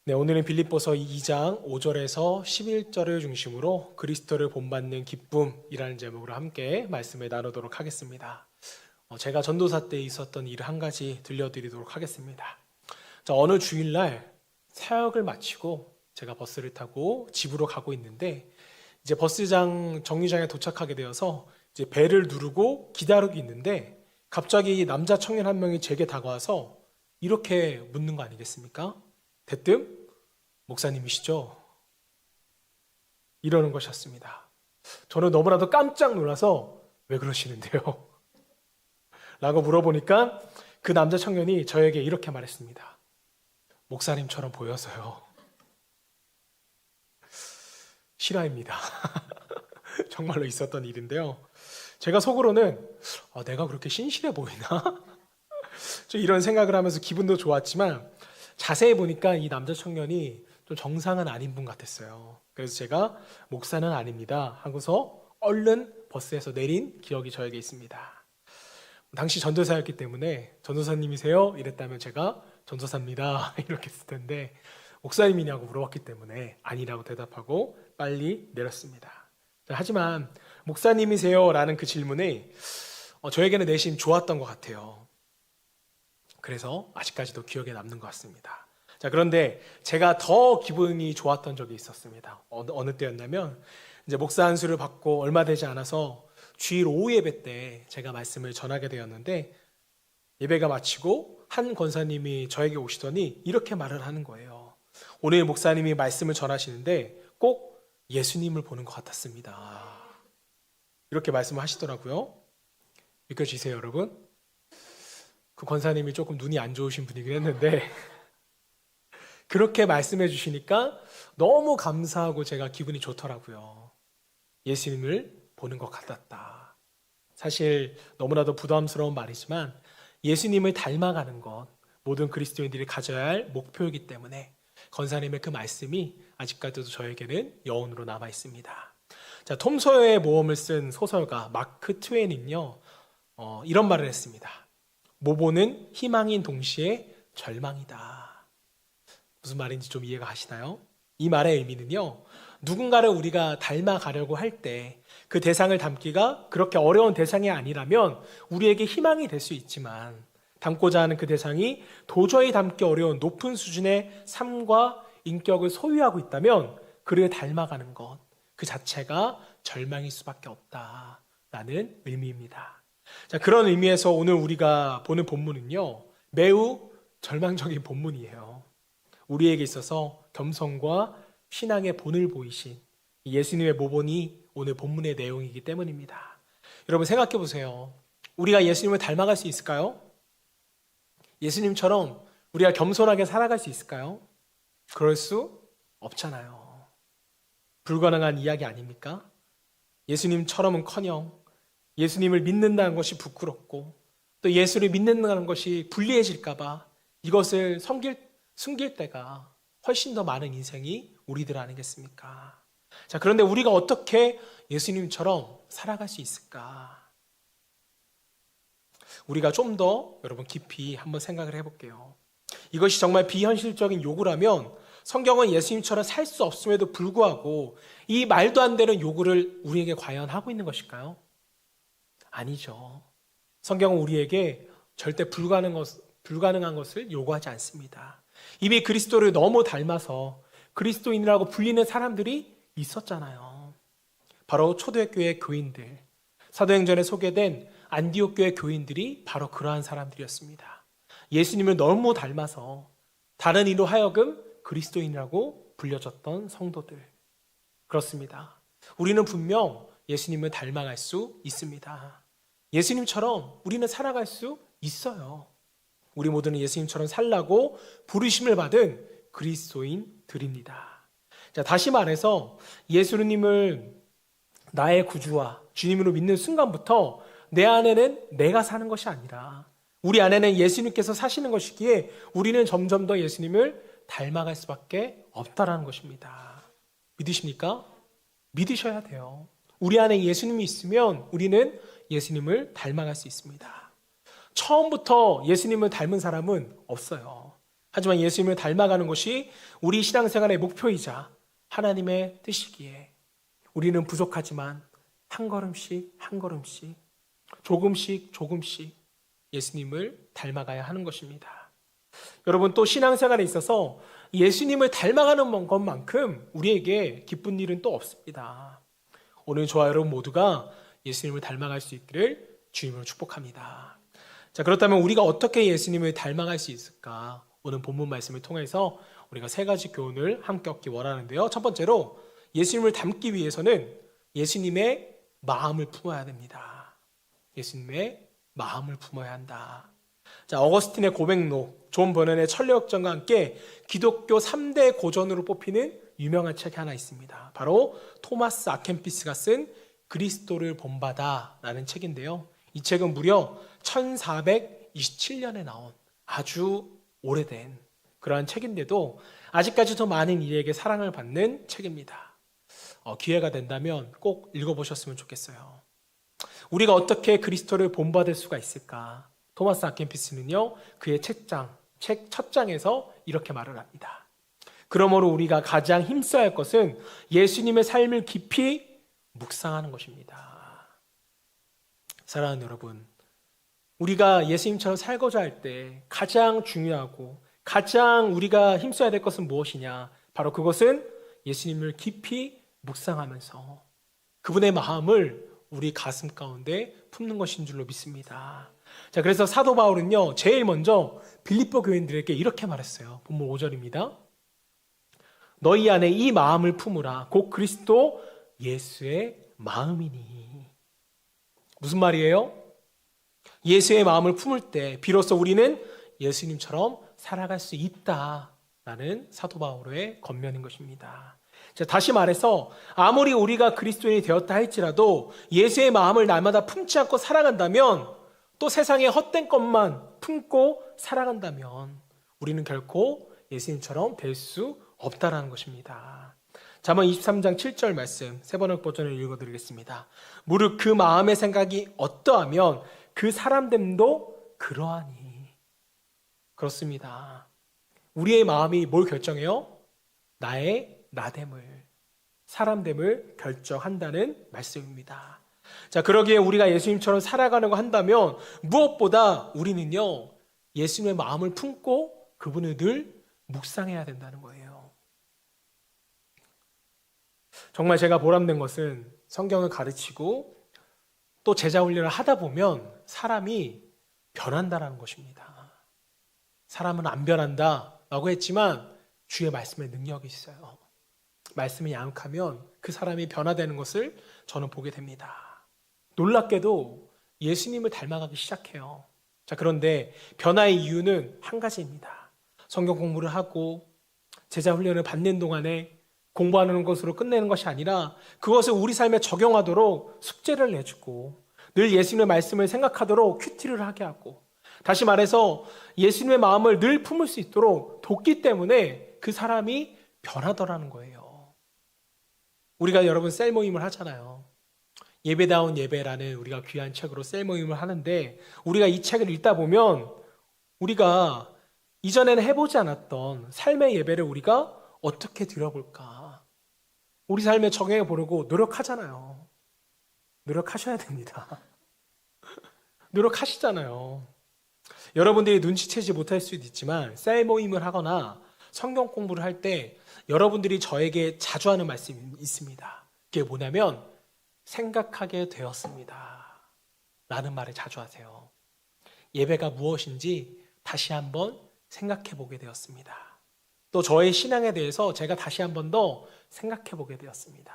네, 오늘은 빌립보서 2장 5절에서 11절을 중심으로 그리스도를 본받는 기쁨이라는 제목으로 함께 말씀을 나누도록 하겠습니다. 제가 전도사 때 있었던 일을 한 가지 들려드리도록 하겠습니다. 어느 주일날 사역을 마치고 제가 버스를 타고 집으로 가고 있는데 이제 버스장 정류장에 도착하게 되어서 이제 벨을 누르고 기다리고 있는데 갑자기 남자 청년 한 명이 제게 다가와서 이렇게 묻는 거 아니겠습니까? 대뜸 목사님이시죠? 이러는 것이었습니다. 저는 너무나도 깜짝 놀라서 왜 그러시는데요? 라고 물어보니까 그 남자 청년이 저에게 이렇게 말했습니다. 목사님처럼 보여서요. 실화입니다. 정말로 있었던 일인데요. 제가 속으로는 내가 그렇게 신실해 보이나? 좀 이런 생각을 하면서 기분도 좋았지만 자세히 보니까 이 남자 청년이 좀 정상은 아닌 분 같았어요. 그래서 제가 목사는 아닙니다 하고서 얼른 버스에서 내린 기억이 저에게 있습니다. 당시 전도사였기 때문에 전도사님이세요? 이랬다면 제가 전도사입니다 이렇게 했을 텐데 목사님이냐고 물어봤기 때문에 아니라고 대답하고 빨리 내렸습니다. 하지만 목사님이세요? 라는 그 질문이 저에게는 내심 좋았던 것 같아요. 그래서 아직까지도 기억에 남는 것 같습니다. 그런데 제가 더 기분이 좋았던 적이 있었습니다. 어느 때였냐면 이제 목사 안수를 받고 얼마 되지 않아서 주일 오후 예배 때 제가 말씀을 전하게 되었는데 예배가 마치고 한 권사님이 저에게 오시더니 이렇게 말을 하는 거예요. 오늘 목사님이 말씀을 전하시는데 꼭 예수님을 보는 것 같았습니다. 이렇게 말씀을 하시더라고요. 믿겨지세요, 여러분? 그 권사님이 조금 눈이 안 좋으신 분이긴 했는데 그렇게 말씀해 주시니까 너무 감사하고 제가 기분이 좋더라고요. 예수님을 보는 것 같았다. 사실 너무나도 부담스러운 말이지만 예수님을 닮아가는 것 모든 그리스도인들이 가져야 할 목표이기 때문에 권사님의 그 말씀이 아직까지도 저에게는 여운으로 남아 있습니다. 톰 소여의 모험을 쓴 소설가 마크 트웨인은요 이런 말을 했습니다. 모보는 희망인 동시에 절망이다. 무슨 말인지 좀 이해가 가시나요? 이 말의 의미는요, 누군가를 우리가 닮아가려고 할 때 그 대상을 닮기가 그렇게 어려운 대상이 아니라면 우리에게 희망이 될 수 있지만 닮고자 하는 그 대상이 도저히 닮기 어려운 높은 수준의 삶과 인격을 소유하고 있다면 그를 닮아가는 것 그 자체가 절망일 수밖에 없다라는 의미입니다. 그런 의미에서 오늘 우리가 보는 본문은요, 매우 절망적인 본문이에요. 우리에게 있어서 겸손과 신앙의 본을 보이신 예수님의 모본이 오늘 본문의 내용이기 때문입니다. 여러분 생각해 보세요. 우리가 예수님을 닮아갈 수 있을까요? 예수님처럼 우리가 겸손하게 살아갈 수 있을까요? 그럴 수 없잖아요. 불가능한 이야기 아닙니까? 예수님처럼은커녕 예수님을 믿는다는 것이 부끄럽고 또 예수를 믿는다는 것이 불리해질까 봐 이것을 숨길 때가 훨씬 더 많은 인생이 우리들 아니겠습니까? 그런데 우리가 어떻게 예수님처럼 살아갈 수 있을까? 우리가 좀 더 여러분 깊이 한번 생각을 해볼게요. 이것이 정말 비현실적인 요구라면 성경은 예수님처럼 살 수 없음에도 불구하고 이 말도 안 되는 요구를 우리에게 과연 하고 있는 것일까요? 아니죠. 성경은 우리에게 절대 불가능한 것을 요구하지 않습니다. 이미 그리스도를 너무 닮아서 그리스도인이라고 불리는 사람들이 있었잖아요. 바로 초대교회 교인들, 사도행전에 소개된 안디옥 교회 교인들이 바로 그러한 사람들이었습니다. 예수님을 너무 닮아서 다른 이로 하여금 그리스도인이라고 불려졌던 성도들. 그렇습니다. 우리는 분명 예수님을 닮아갈 수 있습니다. 예수님처럼 우리는 살아갈 수 있어요. 우리 모두는 예수님처럼 살라고 부르심을 받은 그리스도인들입니다. 다시 말해서 예수님을 나의 구주와 주님으로 믿는 순간부터 내 안에는 내가 사는 것이 아니라 우리 안에는 예수님께서 사시는 것이기에 우리는 점점 더 예수님을 닮아갈 수밖에 없다라는 것입니다. 믿으십니까? 믿으셔야 돼요. 우리 안에 예수님이 있으면 우리는 예수님을 닮아갈 수 있습니다. 처음부터 예수님을 닮은 사람은 없어요. 하지만 예수님을 닮아가는 것이 우리 신앙생활의 목표이자 하나님의 뜻이기에 우리는 부족하지만 한 걸음씩 한 걸음씩 조금씩 조금씩 예수님을 닮아가야 하는 것입니다. 여러분, 또 신앙생활에 있어서 예수님을 닮아가는 것만큼 우리에게 기쁜 일은 또 없습니다. 오늘 저와 여러분 모두가 예수님을 닮아갈 수 있기를 주님으로 축복합니다. 자, 그렇다면 우리가 어떻게 예수님을 닮아갈 수 있을까? 오늘 본문 말씀을 통해서 우리가 세 가지 교훈을 함께 얻기 원하는데요. 첫 번째로 예수님을 닮기 위해서는 예수님의 마음을 품어야 됩니다. 예수님의 마음을 품어야 한다. 자, 어거스틴의 고백록, 존 버넌의 천리역정과 함께 기독교 3대 고전으로 뽑히는 유명한 책이 하나 있습니다. 바로 토마스 아켄피스가 쓴 그리스도를 본받아라는 책인데요. 이 책은 무려 1427년에 나온 아주 오래된 그러한 책인데도 아직까지도 많은 이에게 사랑을 받는 책입니다. 기회가 된다면 꼭 읽어보셨으면 좋겠어요. 우리가 어떻게 그리스도를 본받을 수가 있을까? 토마스 아켄피스는요, 그의 책 첫 장에서 이렇게 말을 합니다. 그러므로 우리가 가장 힘써야 할 것은 예수님의 삶을 깊이 묵상하는 것입니다. 사랑하는 여러분, 우리가 예수님처럼 살고자 할 때 가장 중요하고 가장 우리가 힘써야 될 것은 무엇이냐? 바로 그것은 예수님을 깊이 묵상하면서 그분의 마음을 우리 가슴 가운데 품는 것인 줄로 믿습니다. 자, 그래서 사도 바울은요, 제일 먼저 빌립보 교인들에게 이렇게 말했어요. 본문 5절입니다. 너희 안에 이 마음을 품으라. 곧 그리스도 예수의 마음이니. 무슨 말이에요? 예수의 마음을 품을 때 비로소 우리는 예수님처럼 살아갈 수 있다라는 사도 바울의 권면인 것입니다. 자, 다시 말해서 아무리 우리가 그리스도인이 되었다 할지라도 예수의 마음을 날마다 품지 않고 살아간다면, 또 세상의 헛된 것만 품고 살아간다면 우리는 결코 예수님처럼 될 수 없다라는 것입니다. 잠언 23장 7절 말씀 세 번역 버전을 읽어드리겠습니다. 무릇 그 마음의 생각이 어떠하면 그 사람됨도 그러하니. 그렇습니다. 우리의 마음이 뭘 결정해요? 나의 나됨을, 사람됨을 결정한다는 말씀입니다. 자, 그러기에 우리가 예수님처럼 살아가려고 한다면 무엇보다 우리는요, 예수님의 마음을 품고 그분을 늘 묵상해야 된다는 거예요. 정말 제가 보람된 것은 성경을 가르치고 또 제자 훈련을 하다 보면 사람이 변한다라는 것입니다. 사람은 안 변한다라고 했지만 주의 말씀에 능력이 있어요. 말씀이 양육하면 그 사람이 변화되는 것을 저는 보게 됩니다. 놀랍게도 예수님을 닮아가기 시작해요. 자, 그런데 변화의 이유는 한 가지입니다. 성경 공부를 하고 제자 훈련을 받는 동안에 공부하는 것으로 끝내는 것이 아니라 그것을 우리 삶에 적용하도록 숙제를 내주고 늘 예수님의 말씀을 생각하도록 큐티를 하게 하고, 다시 말해서 예수님의 마음을 늘 품을 수 있도록 돕기 때문에 그 사람이 변하더라는 거예요. 우리가 여러분 셀 모임을 하잖아요. 예배다운 예배라는 우리가 귀한 책으로 셀 모임을 하는데, 우리가 이 책을 읽다 보면 우리가 이전에는 해보지 않았던 삶의 예배를 우리가 어떻게 드려볼까, 우리 삶에 적용해 보려고 노력하잖아요. 노력하셔야 됩니다. 노력하시잖아요. 여러분들이 눈치채지 못할 수도 있지만 셀 모임을 하거나 성경 공부를 할 때 여러분들이 저에게 자주 하는 말씀이 있습니다. 그게 뭐냐면 생각하게 되었습니다 라는 말을 자주 하세요. 예배가 무엇인지 다시 한번 생각해 보게 되었습니다. 또 저의 신앙에 대해서 제가 다시 한번 더 생각해 보게 되었습니다.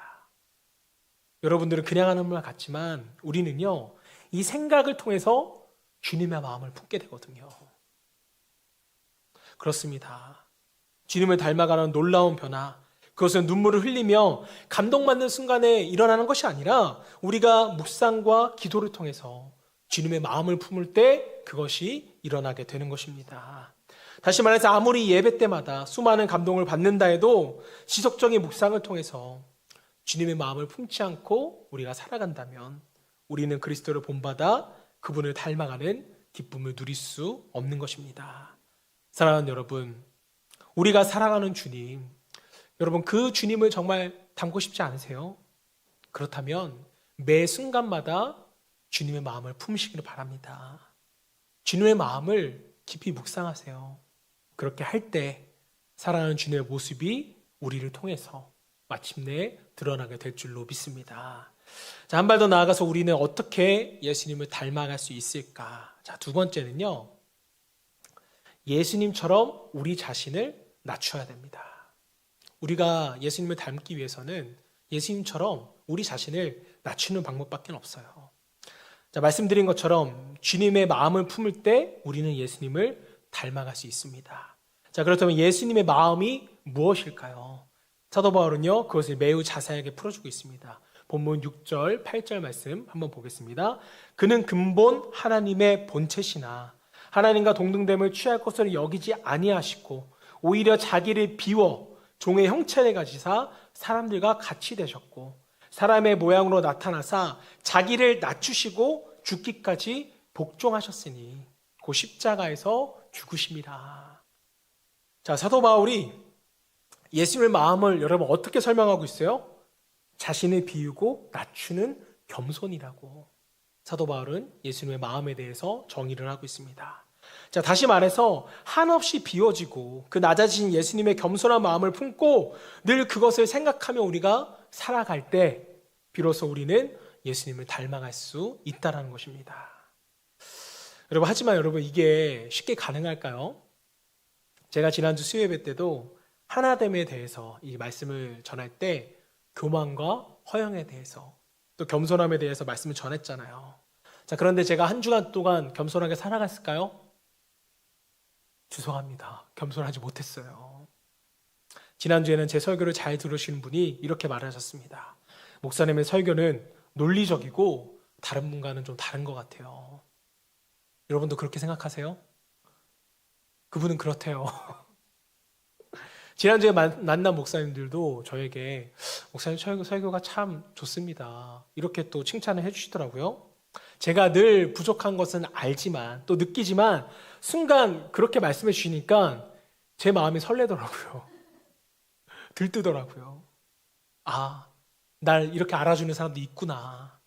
여러분들은 그냥 하는 말 같지만 우리는요, 이 생각을 통해서 주님의 마음을 품게 되거든요. 그렇습니다. 주님을 닮아가는 놀라운 변화, 그것은 눈물을 흘리며 감동받는 순간에 일어나는 것이 아니라 우리가 묵상과 기도를 통해서 주님의 마음을 품을 때 그것이 일어나게 되는 것입니다. 다시 말해서 아무리 예배 때마다 수많은 감동을 받는다 해도 지속적인 묵상을 통해서 주님의 마음을 품지 않고 우리가 살아간다면 우리는 그리스도를 본받아 그분을 닮아가는 기쁨을 누릴 수 없는 것입니다. 사랑하는 여러분, 우리가 사랑하는 주님, 여러분 그 주님을 정말 닮고 싶지 않으세요? 그렇다면 매 순간마다 주님의 마음을 품으시기를 바랍니다. 주님의 마음을 깊이 묵상하세요. 그렇게 할 때 사랑하는 주님의 모습이 우리를 통해서 마침내 드러나게 될 줄로 믿습니다. 자, 한 발 더 나아가서 우리는 어떻게 예수님을 닮아갈 수 있을까? 자, 두 번째는요. 예수님처럼 우리 자신을 낮춰야 됩니다. 우리가 예수님을 닮기 위해서는 예수님처럼 우리 자신을 낮추는 방법밖에 없어요. 자, 말씀드린 것처럼 주님의 마음을 품을 때 우리는 예수님을 닮아갈 수 있습니다. 자, 그렇다면 예수님의 마음이 무엇일까요? 사도 바울은요, 그것을 매우 자세하게 풀어주고 있습니다. 본문 6절, 8절 말씀 한번 보겠습니다. 그는 근본 하나님의 본체시나 하나님과 동등됨을 취할 것으로 여기지 아니하시고 오히려 자기를 비워 종의 형체를 가지사 사람들과 같이 되셨고 사람의 모양으로 나타나사 자기를 낮추시고 죽기까지 복종하셨으니 그 십자가에서 죽으심이라. 자, 사도 바울이 예수님의 마음을 여러분 어떻게 설명하고 있어요? 자신을 비우고 낮추는 겸손이라고. 사도 바울은 예수님의 마음에 대해서 정의를 하고 있습니다. 자, 다시 말해서 한없이 비워지고 그 낮아진 예수님의 겸손한 마음을 품고 늘 그것을 생각하며 우리가 살아갈 때 비로소 우리는 예수님을 닮아갈 수 있다는 것입니다. 여러분, 하지만 여러분 이게 쉽게 가능할까요? 제가 지난주 수요예배 때도 하나됨에 대해서 이 말씀을 전할 때 교만과 허영에 대해서 또 겸손함에 대해서 말씀을 전했잖아요. 자, 그런데 제가 한 주간 동안 겸손하게 살아갔을까요? 죄송합니다. 겸손하지 못했어요. 지난주에는 제 설교를 잘 들으시는 분이 이렇게 말하셨습니다. 목사님의 설교는 논리적이고 다른 분과는 좀 다른 것 같아요. 여러분도 그렇게 생각하세요? 그분은 그렇대요. 지난주에 만난 목사님들도 저에게 목사님 설교가 참 좋습니다. 이렇게 또 칭찬을 해주시더라고요. 제가 늘 부족한 것은 알지만 또 느끼지만 순간 그렇게 말씀해 주시니까 제 마음이 설레더라고요. 들뜨더라고요. 아, 날 이렇게 알아주는 사람도 있구나.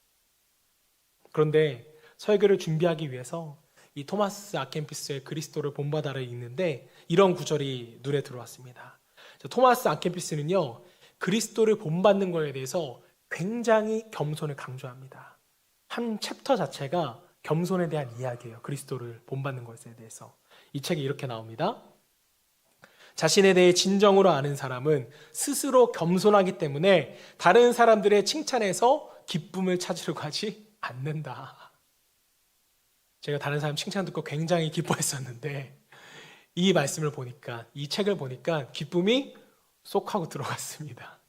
그런데 설교를 준비하기 위해서 이 토마스 아켄피스의 그리스도를 본받아를 읽는데 이런 구절이 눈에 들어왔습니다. 토마스 아켄피스는요, 그리스도를 본받는 것에 대해서 굉장히 겸손을 강조합니다. 한 챕터 자체가 겸손에 대한 이야기예요. 그리스도를 본받는 것에 대해서. 이 책에 이렇게 나옵니다. 자신에 대해 진정으로 아는 사람은 스스로 겸손하기 때문에 다른 사람들의 칭찬에서 기쁨을 찾으려고 하지 않는다. 제가 다른 사람 칭찬 듣고 굉장히 기뻐했었는데 이 말씀을 보니까, 이 책을 보니까 기쁨이 쏙 하고 들어갔습니다.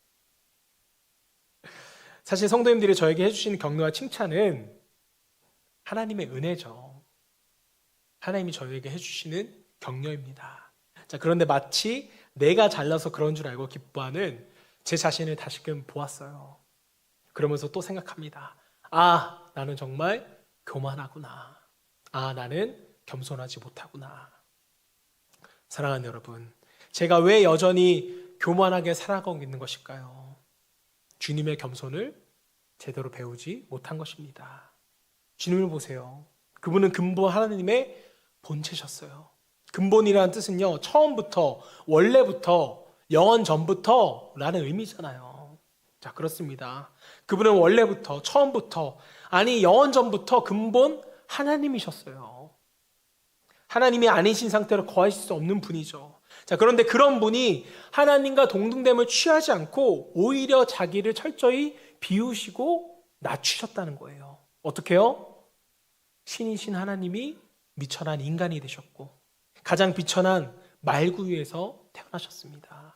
사실 성도님들이 저에게 해주시는 격려와 칭찬은 하나님의 은혜죠. 하나님이 저에게 해주시는 격려입니다. 자, 그런데 마치 내가 잘나서 그런 줄 알고 기뻐하는 제 자신을 다시금 보았어요. 그러면서 또 생각합니다. 아, 나는 정말 교만하구나. 아, 나는 겸손하지 못하구나. 사랑하는 여러분, 제가 왜 여전히 교만하게 살아가고 있는 것일까요? 주님의 겸손을 제대로 배우지 못한 것입니다. 주님을 보세요. 그분은 근본 하나님의 본체셨어요. 근본이라는 뜻은요, 처음부터, 원래부터, 영원 전부터 라는 의미잖아요. 자, 그렇습니다. 그분은 원래부터, 처음부터, 아니 영원 전부터 근본 하나님이셨어요. 하나님이 아니신 상태로 거하실 수 없는 분이죠. 자, 그런데 그런 분이 하나님과 동등됨을 취하지 않고 오히려 자기를 철저히 비우시고 낮추셨다는 거예요. 어떻게요? 신이신 하나님이 미천한 인간이 되셨고 가장 비천한 말구유에서 태어나셨습니다.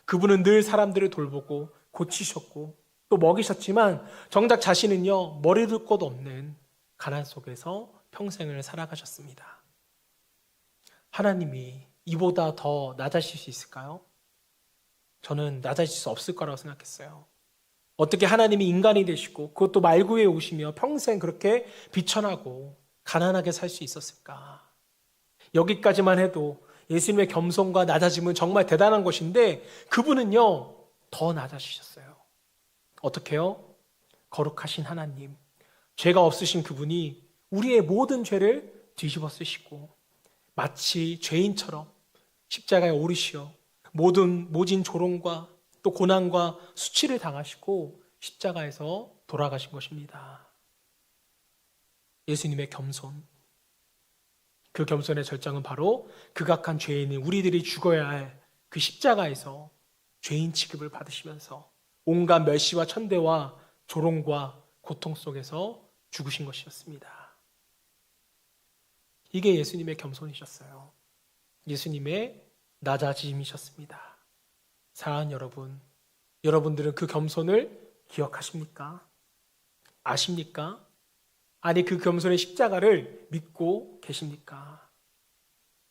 그분은 늘 사람들을 돌보고 고치셨고 또 먹이셨지만 정작 자신은요, 머리둘 곳 없는 가난 속에서 평생을 살아가셨습니다. 하나님이 이보다 더 낮아질 수 있을까요? 저는 낮아질 수 없을 거라고 생각했어요. 어떻게 하나님이 인간이 되시고 그것도 말구에 오시며 평생 그렇게 비천하고 가난하게 살 수 있었을까? 여기까지만 해도 예수님의 겸손과 낮아짐은 정말 대단한 것인데 그분은요 더 낮아지셨어요. 어떻게요? 거룩하신 하나님, 죄가 없으신 그분이 우리의 모든 죄를 뒤집어 쓰시고 마치 죄인처럼 십자가에 오르시어 모진 조롱과 또 고난과 수치를 당하시고 십자가에서 돌아가신 것입니다. 예수님의 겸손, 그 겸손의 절정은 바로 극악한 죄인인 우리들이 죽어야 할 그 십자가에서 죄인 취급을 받으시면서 온갖 멸시와 천대와 조롱과 고통 속에서 죽으신 것이었습니다. 이게 예수님의 겸손이셨어요. 예수님의 낮아짐이셨습니다. 사랑하는 여러분, 여러분들은 그 겸손을 기억하십니까? 아십니까? 아니 그 겸손의 십자가를 믿고 계십니까?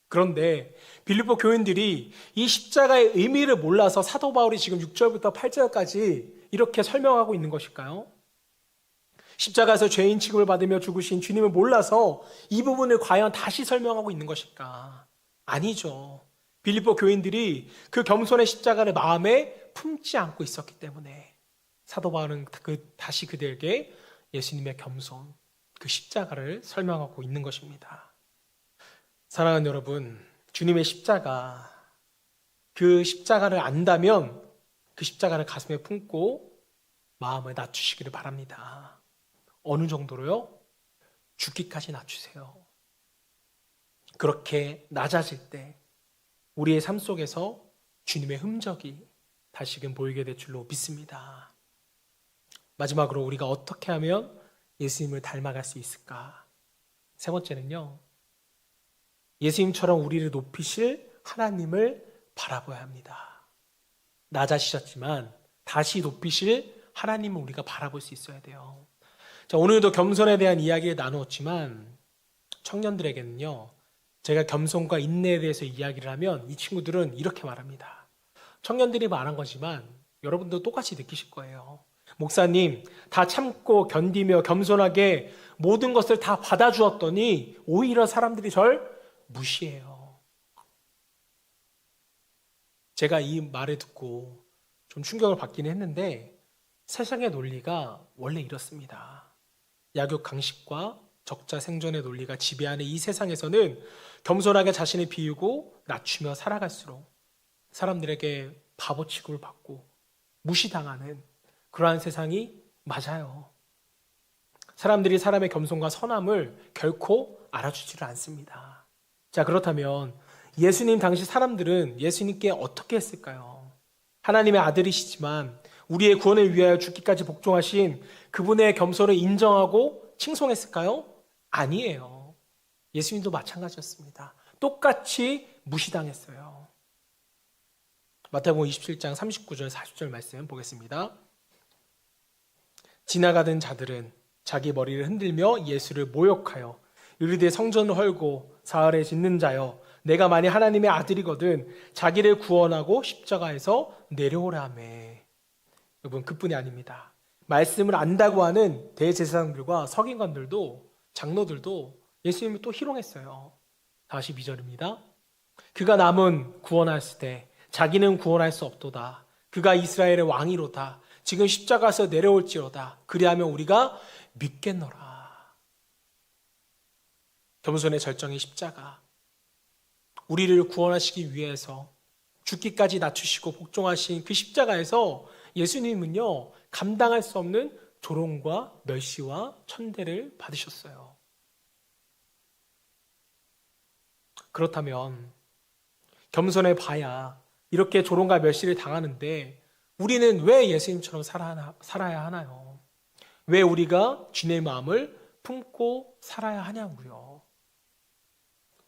그런데 빌립보 교인들이 이 십자가의 의미를 몰라서 사도 바울이 지금 6절부터 8절까지 이렇게 설명하고 있는 것일까요? 십자가에서 죄인 취급을 받으며 죽으신 주님을 몰라서 이 부분을 과연 다시 설명하고 있는 것일까? 아니죠. 빌립보 교인들이 그 겸손의 십자가를 마음에 품지 않고 있었기 때문에 사도 바울은 다시 그들에게 예수님의 겸손, 그 십자가를 설명하고 있는 것입니다. 사랑하는 여러분, 주님의 십자가, 그 십자가를 안다면 그 십자가를 가슴에 품고 마음을 낮추시기를 바랍니다. 어느 정도로요? 죽기까지 낮추세요. 그렇게 낮아질 때 우리의 삶 속에서 주님의 흔적이 다시금 보이게 될 줄로 믿습니다. 마지막으로 우리가 어떻게 하면 예수님을 닮아갈 수 있을까? 세 번째는요, 예수님처럼 우리를 높이실 하나님을 바라봐야 합니다. 낮아지셨지만 다시 높이실 하나님을 우리가 바라볼 수 있어야 돼요. 자, 오늘도 겸손에 대한 이야기를 나누었지만 청년들에게는요, 제가 겸손과 인내에 대해서 이야기를 하면 이 친구들은 이렇게 말합니다. 청년들이 말한 거지만 여러분도 똑같이 느끼실 거예요. 목사님, 다 참고 견디며 겸손하게 모든 것을 다 받아주었더니 오히려 사람들이 절 무시해요. 제가 이 말을 듣고 좀 충격을 받긴 했는데 세상의 논리가 원래 이렇습니다. 약육 강식과 적자 생존의 논리가 지배하는 이 세상에서는 겸손하게 자신을 비우고 낮추며 살아갈수록 사람들에게 바보 취급을 받고 무시당하는 그러한 세상이 맞아요. 사람들이 사람의 겸손과 선함을 결코 알아주지를 않습니다. 자, 그렇다면 예수님 당시 사람들은 예수님께 어떻게 했을까요? 하나님의 아들이시지만 우리의 구원을 위하여 죽기까지 복종하신 그분의 겸손을 인정하고 칭송했을까요? 아니에요. 예수님도 마찬가지였습니다. 똑같이 무시당했어요. 마태복음 27장 39절 40절 말씀 보겠습니다. 지나가던 자들은 자기 머리를 흔들며 예수를 모욕하여 이르되 성전을 헐고 사흘에 짓는 자여 내가 만일 하나님의 아들이거든 자기를 구원하고 십자가에서 내려오라 하며. 여러분, 그뿐이 아닙니다. 말씀을 안다고 하는 대제사장들과 서기관들도 장로들도 예수님을 또 희롱했어요. 42절입니다. 그가 남은 구원하였을 때 자기는 구원할 수 없도다. 그가 이스라엘의 왕이로다. 지금 십자가에서 내려올지로다. 그리하면 우리가 믿겠노라. 겸손의 절정의 십자가, 우리를 구원하시기 위해서 죽기까지 낮추시고 복종하신 그 십자가에서 예수님은요, 감당할 수 없는 조롱과 멸시와 천대를 받으셨어요. 그렇다면 겸손해 봐야 이렇게 조롱과 멸시를 당하는데 우리는 왜 예수님처럼 살아야 하나요? 왜 우리가 주님의 마음을 품고 살아야 하냐고요?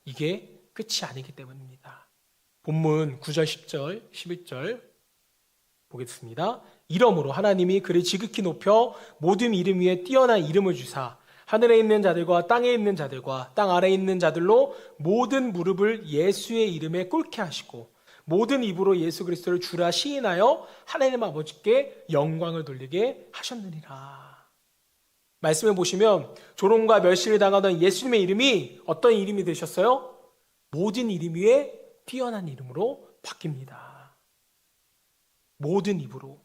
이게 끝이 아니기 때문입니다. 본문 9절, 10절, 11절 보겠습니다. 이러므로 하나님이 그를 지극히 높여 모든 이름 위에 뛰어난 이름을 주사 하늘에 있는 자들과 땅에 있는 자들과 땅 아래에 있는 자들로 모든 무릎을 예수의 이름에 꿇게 하시고 모든 입으로 예수 그리스도를 주라 시인하여 하나님 아버지께 영광을 돌리게 하셨느니라. 말씀을 보시면 조롱과 멸시를 당하던 예수님의 이름이 어떤 이름이 되셨어요? 모든 이름 위에 뛰어난 이름으로 바뀝니다. 모든 입으로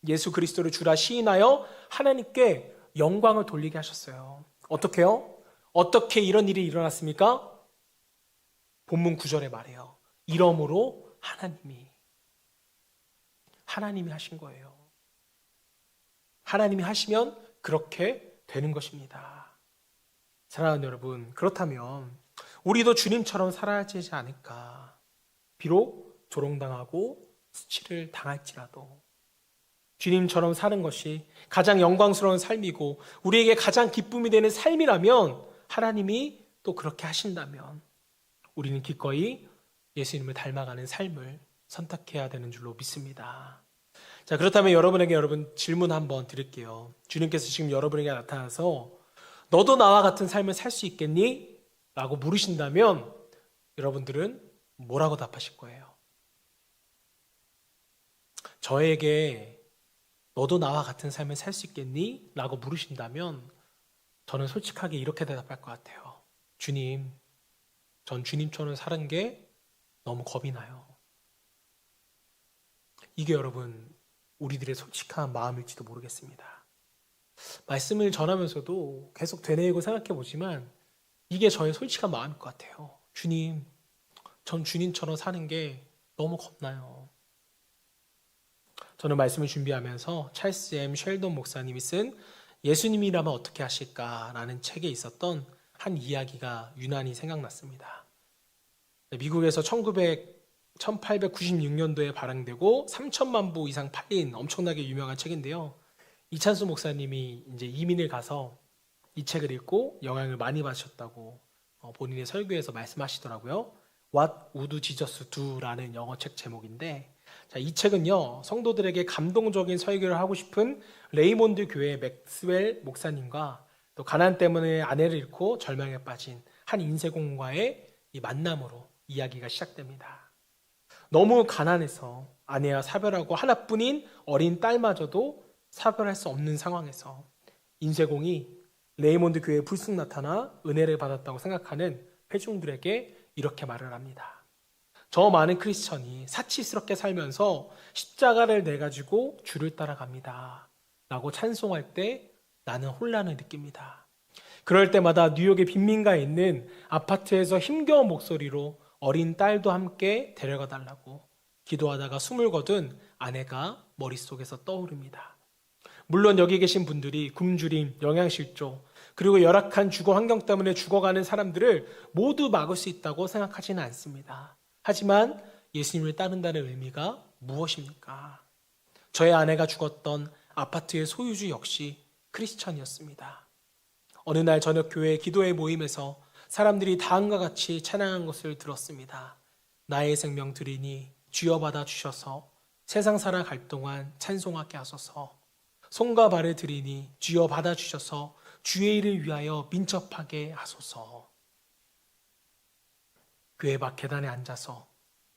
예수 그리스도를 주라 시인하여 하나님께 영광을 돌리게 하셨어요. 어떻게요? 어떻게 이런 일이 일어났습니까? 본문 9절에 말해요. 이러므로 하나님이 하신 거예요. 하나님이 하시면 그렇게 되는 것입니다. 사랑하는 여러분, 그렇다면 우리도 주님처럼 살아야 되지 않을까? 비록 조롱당하고 수치를 당할지라도 주님처럼 사는 것이 가장 영광스러운 삶이고 우리에게 가장 기쁨이 되는 삶이라면 하나님이 또 그렇게 하신다면 우리는 기꺼이 예수님을 닮아가는 삶을 선택해야 되는 줄로 믿습니다. 자, 그렇다면 여러분 질문 한번 드릴게요. 주님께서 지금 여러분에게 나타나서 너도 나와 같은 삶을 살 수 있겠니? 라고 물으신다면 여러분들은 뭐라고 답하실 거예요? 저에게 너도 나와 같은 삶을 살 수 있겠니? 라고 물으신다면 저는 솔직하게 이렇게 대답할 것 같아요. 주님, 전 주님처럼 사는 게 너무 겁이 나요. 이게 여러분 우리들의 솔직한 마음일지도 모르겠습니다. 말씀을 전하면서도 계속 되뇌이고 생각해 보지만 이게 저의 솔직한 마음일 것 같아요. 주님, 전 주님처럼 사는 게 너무 겁나요. 저는 말씀을 준비하면서 찰스 M. 쉘돈 목사님이 쓴 예수님이라면 어떻게 하실까라는 책에 있었던 한 이야기가 유난히 생각났습니다. 미국에서 1896년도에 발행되고 3천만 부 이상 팔린 엄청나게 유명한 책인데요. 이찬수 목사님이 이제 이민을 가서 이 책을 읽고 영향을 많이 받으셨다고 본인의 설교에서 말씀하시더라고요. What would Jesus do?라는 영어 책 제목인데, 자, 이 책은요 성도들에게 감동적인 설교를 하고 싶은 레이몬드 교회 맥스웰 목사님과 또 가난 때문에 아내를 잃고 절망에 빠진 한 인쇄공과의 이 만남으로 이야기가 시작됩니다. 너무 가난해서 아내와 사별하고 하나뿐인 어린 딸마저도 사별할 수 없는 상황에서 인쇄공이 레이몬드 교회에 불쑥 나타나 은혜를 받았다고 생각하는 회중들에게 이렇게 말을 합니다. 저 많은 크리스천이 사치스럽게 살면서 십자가를 내가지고 주를 따라갑니다. 라고 찬송할 때 나는 혼란을 느낍니다. 그럴 때마다 뉴욕의 빈민가에 있는 아파트에서 힘겨운 목소리로 어린 딸도 함께 데려가 달라고 기도하다가 숨을 거둔 아내가 머릿속에서 떠오릅니다. 물론 여기 계신 분들이 굶주림, 영양실조, 그리고 열악한 주거 환경 때문에 죽어가는 사람들을 모두 막을 수 있다고 생각하지는 않습니다. 하지만 예수님을 따른다는 의미가 무엇입니까? 저의 아내가 죽었던 아파트의 소유주 역시 크리스천이었습니다. 어느 날 저녁 교회 기도회 모임에서 사람들이 다음과 같이 찬양한 것을 들었습니다. 나의 생명 드리니 주여 받아 주셔서 세상 살아갈 동안 찬송하게 하소서. 손과 발을 드리니 주여 받아 주셔서 주의 일을 위하여 민첩하게 하소서. 교회 밖 계단에 앉아서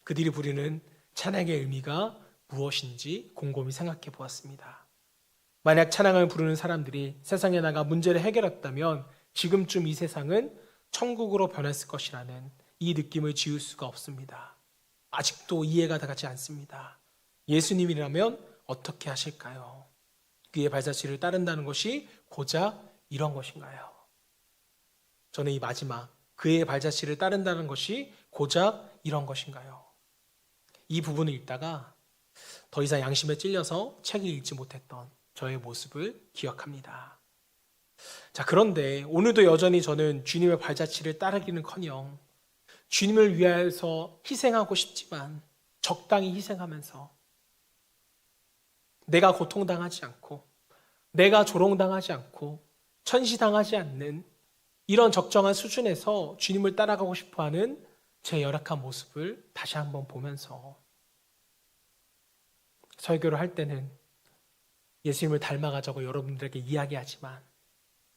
그들이 부르는 찬양의 의미가 무엇인지 곰곰이 생각해 보았습니다. 만약 찬양을 부르는 사람들이 세상에 나가 문제를 해결했다면 지금쯤 이 세상은 천국으로 변했을 것이라는 이 느낌을 지울 수가 없습니다. 아직도 이해가 가지 않습니다. 예수님이라면 어떻게 하실까요? 그의 발자취를 따른다는 것이 고작 이런 것인가요? 저는 이 마지막 그의 발자취를 따른다는 것이 고작 이런 것인가요? 이 부분을 읽다가 더 이상 양심에 찔려서 책을 읽지 못했던 저의 모습을 기억합니다. 자, 그런데 오늘도 여전히 저는 주님의 발자취를 따르기는커녕 주님을 위해서 희생하고 싶지만 적당히 희생하면서 내가 고통당하지 않고 내가 조롱당하지 않고 천시당하지 않는 이런 적정한 수준에서 주님을 따라가고 싶어하는 제 열악한 모습을 다시 한번 보면서 설교를 할 때는 예수님을 닮아가자고 여러분들에게 이야기하지만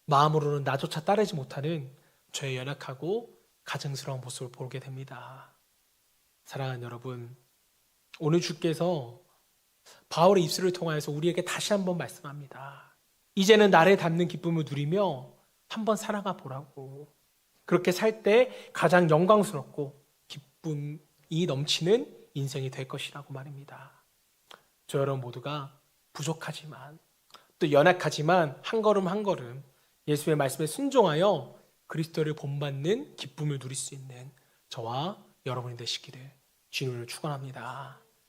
마음으로는 나조차 따르지 못하는 저의 연약하고 가증스러운 모습을 보게 됩니다. 사랑하는 여러분, 오늘 주께서 바울의 입술을 통하여서 우리에게 다시 한번 말씀합니다. 이제는 나를 닮는 기쁨을 누리며 한번 살아가 보라고. 그렇게 살 때 가장 영광스럽고 이 넘치는 인생이 될 것이라고 말입니다. 저 여러분 모두가 부족하지만 또 연약하지만 한 걸음 한 걸음 예수의 말씀에 순종하여 그리스도를 본받는 기쁨을 누릴 수 있는 저와 여러분이 되시기를 주님을 축원합니다.